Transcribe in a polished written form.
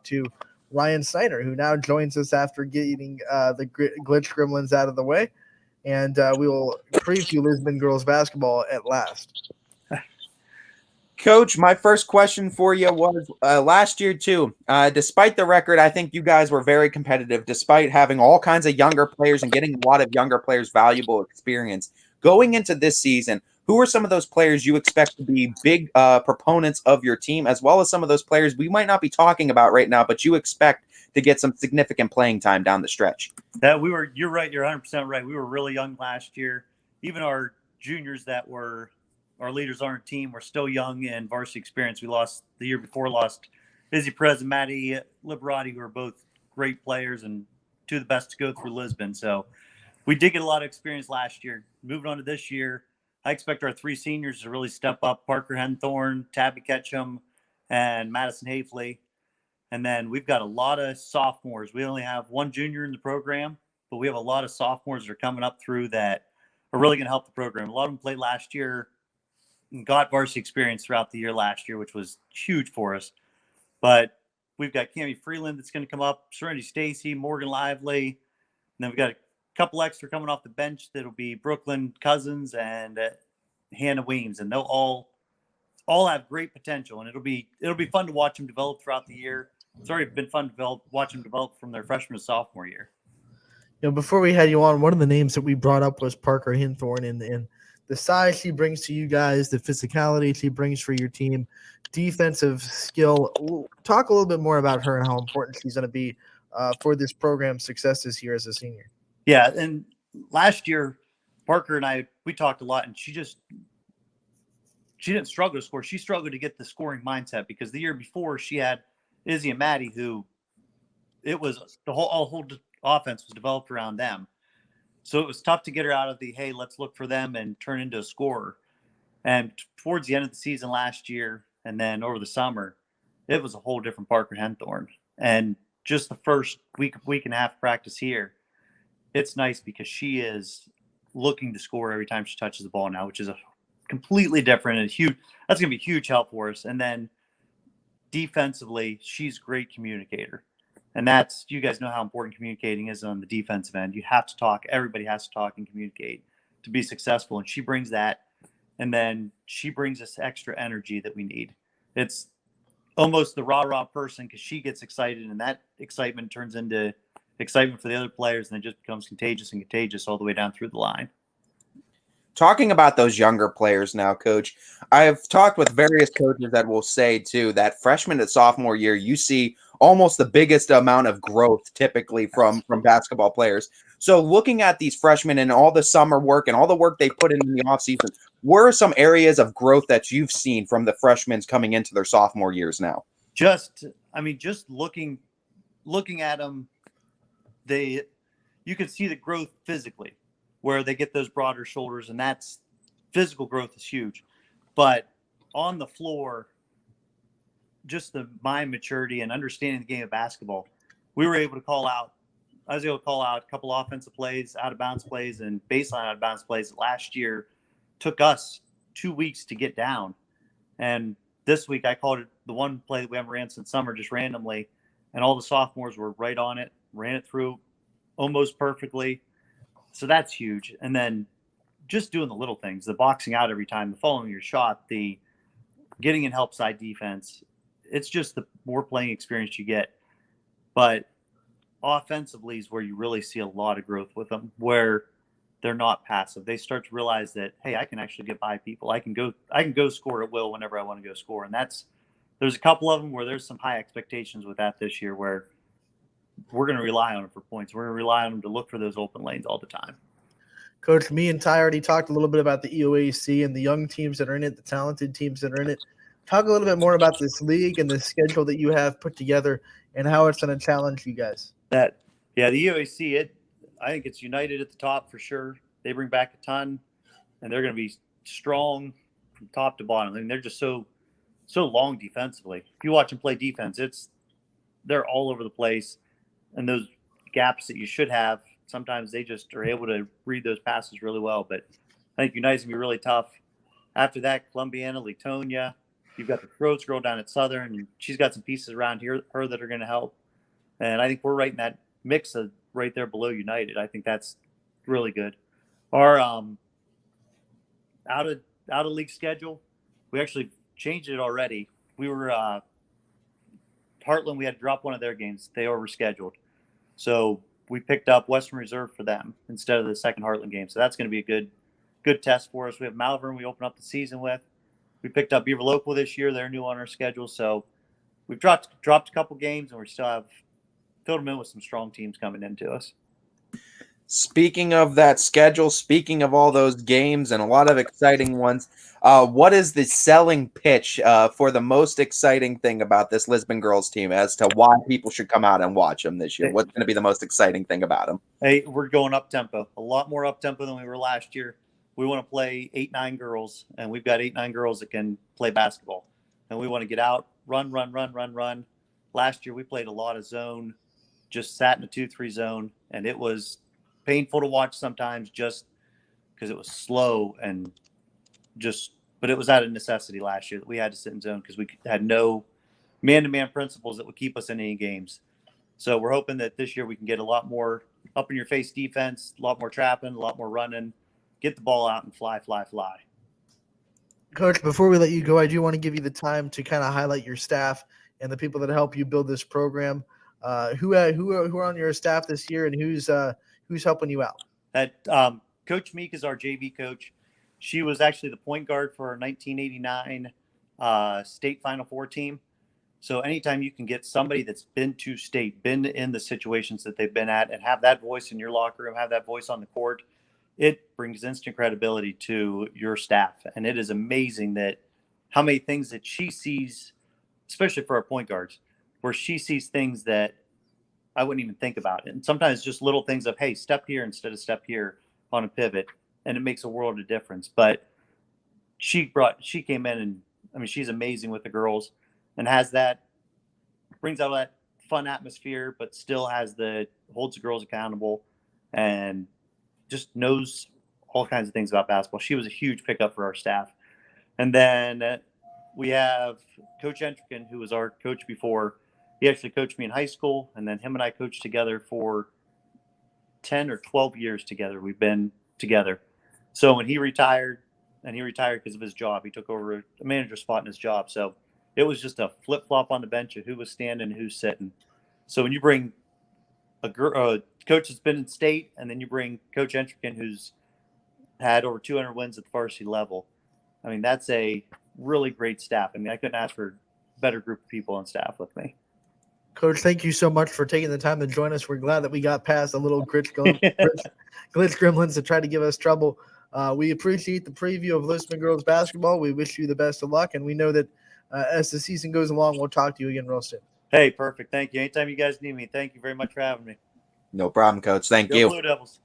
to Ryan Snyder, who now joins us after getting the Glitch Gremlins out of the way. And we will preview Lisbon girls basketball at last. Coach, my first question for you was last year, too. Despite the record, I think you guys were very competitive, despite having all kinds of younger players and getting a lot of younger players valuable experience. Going into this season, who are some of those players you expect to be big proponents of your team, as well as some of those players we might not be talking about right now, but you expect to get some significant playing time down the stretch? You're right. You're 100% right. We were really young last year. Even our juniors that were our leaders on our team were still young in varsity experience. We lost the year before, lost Izzy Perez and Maddie Liberati, who are both great players and two of the best to go through Lisbon. So we did get a lot of experience last year. Moving on to this year, I expect our three seniors to really step up: Parker Henthorn, Tabby Ketchum, and Madison Hafley. And then we've got a lot of sophomores. We only have one junior in the program, but we have a lot of sophomores that are coming up through that are really going to help the program. A lot of them played last year and got varsity experience throughout the year last year, which was huge for us. But we've got Cami Freeland that's going to come up, Serenity Stacy, Morgan Lively. And then we've got a couple extra coming off the bench that'll be Brooklyn Cousins and Hannah Weems. And they'll all have great potential. And it'll be fun to watch them develop throughout the year. It's already been fun to watch them develop from their freshman to sophomore year. Before we had you on, one of the names that we brought up was Parker Henthorn, and the size she brings to you guys, the physicality she brings for your team, defensive skill. We'll talk a little bit more about her and how important she's going to be for this program's success this year as a senior. Yeah, and last year, Parker and I, we talked a lot, and she didn't struggle to score. She struggled to get the scoring mindset because the year before she had Izzy and Maddie, who it was the whole offense was developed around them. So it was tough to get her out of the, hey, let's look for them and turn into a scorer. And towards the end of the season last year and then over the summer, it was a whole different Parker Henthorn. And just the first week and a half practice here, it's nice because she is looking to score every time she touches the ball now, which is a completely different and huge. That's going to be a huge help for us. And then defensively, she's a great communicator. And that's, you guys know how important communicating is on the defensive end. You have to talk. Everybody has to talk and communicate to be successful. And she brings that. And then she brings us extra energy that we need. It's almost the rah-rah person because she gets excited, and that excitement turns into excitement for the other players, and it just becomes contagious all the way down through the line. Talking about those younger players now, Coach, I've talked with various coaches that will say, too, that freshman to sophomore year, you see almost the biggest amount of growth typically from basketball players. So looking at these freshmen and all the summer work and all the work they put in the offseason, where are some areas of growth that you've seen from the freshmen coming into their sophomore years now? Just looking at them, you can see the growth physically, where they get those broader shoulders, and that's physical growth is huge. But on the floor, just the mind maturity and understanding the game of basketball, I was able to call out a couple offensive plays, out of bounds plays, and baseline out of bounds plays that last year took us 2 weeks to get down. And this week I called it the one play that we haven't ran since summer, just randomly. And all the sophomores were right on it, ran it through almost perfectly. So that's huge. And then just doing the little things, the boxing out every time, the following your shot, the getting in help side defense. It's just the more playing experience you get. But offensively is where you really see a lot of growth with them, where they're not passive. They start to realize that, hey, I can actually get by people. I can go score at will whenever I want to go score. And there's a couple of them where there's some high expectations with that this year, where we're going to rely on them for points. We're going to rely on them to look for those open lanes all the time. Coach, me and Ty already talked a little bit about the EOAC and the young teams that are in it, the talented teams that are in it. Talk a little bit more about this league and the schedule that you have put together and how it's going to challenge you guys. The EOAC, I think it's united at the top for sure. They bring back a ton, and they're going to be strong from top to bottom. I mean, they're just so long defensively. If you watch them play defense, they're all over the place. And those gaps that you should have, sometimes they just are able to read those passes really well. But I think United's going to be really tough. After that, Columbiana, Latonia, You've got the Rhodes girl down at Southern, and she's got some pieces around her that are going to help. And I think we're right in that mix of right there below United. I think that's really good. Our out of league schedule, we actually changed it already. We were Heartland. We had to drop one of their games. They overscheduled, so we picked up Western Reserve for them instead of the second Heartland game. So that's going to be a good test for us. We have Malvern. We open up the season with. We picked up Beaver Local this year. They're new on our schedule, so we've dropped a couple games, and we still have filled them in with some strong teams coming into us. Speaking of that schedule, speaking of all those games and a lot of exciting ones, what is the selling pitch for the most exciting thing about this Lisbon girls team as to why people should come out and watch them this year? What's going to be the most exciting thing about them? Hey, we're going up tempo, a lot more up tempo than we were last year. We want to play 8-9 girls, and we've got 8-9 girls that can play basketball. And we want to get out, run. Last year we played a lot of zone, just sat in a 2-3 zone, and it was painful to watch sometimes just because it was slow but it was out of necessity last year that we had to sit in zone because we had no man-to-man principles that would keep us in any games. So we're hoping that this year we can get a lot more up-in-your-face defense, a lot more trapping, a lot more running, get the ball out and fly. Coach, before we let you go, I do want to give you the time to kind of highlight your staff and the people that help you build this program. Who are on your staff this year, and who's helping you out? Coach Meek is our JV coach. She was actually the point guard for our 1989 state Final Four team. So anytime you can get somebody that's been to state, been in the situations that they've been at, and have that voice in your locker room, have that voice on the court, it brings instant credibility to your staff. And it is amazing that how many things that she sees, especially for our point guards, where she sees things that I wouldn't even think about. And sometimes just little things of, hey, step here instead of step here on a pivot. And it makes a world of difference. But she came in and, I mean, she's amazing with the girls and brings out that fun atmosphere, but still holds the girls accountable and just knows all kinds of things about basketball. She was a huge pickup for our staff. And then we have Coach Entrican, who was our coach before. He actually coached me in high school, and then him and I coached together for 10 or 12 years together. We've been together. So when he retired because of his job, he took over a manager spot in his job. So it was just a flip-flop on the bench of who was standing and who's sitting. So when you bring a coach that's been in state, and then you bring Coach Entrican, who's had over 200 wins at the varsity level, I mean, that's a really great staff. I mean, I couldn't ask for a better group of people on staff with me. Coach, thank you so much for taking the time to join us. We're glad that we got past a little glitch gremlins to try to give us trouble. We appreciate the preview of Lisbon girls basketball. We wish you the best of luck, and we know that as the season goes along, we'll talk to you again real soon. Hey, perfect. Thank you. Anytime you guys need me, thank you very much for having me. No problem, Coach. Thank Go you. Blue Devils.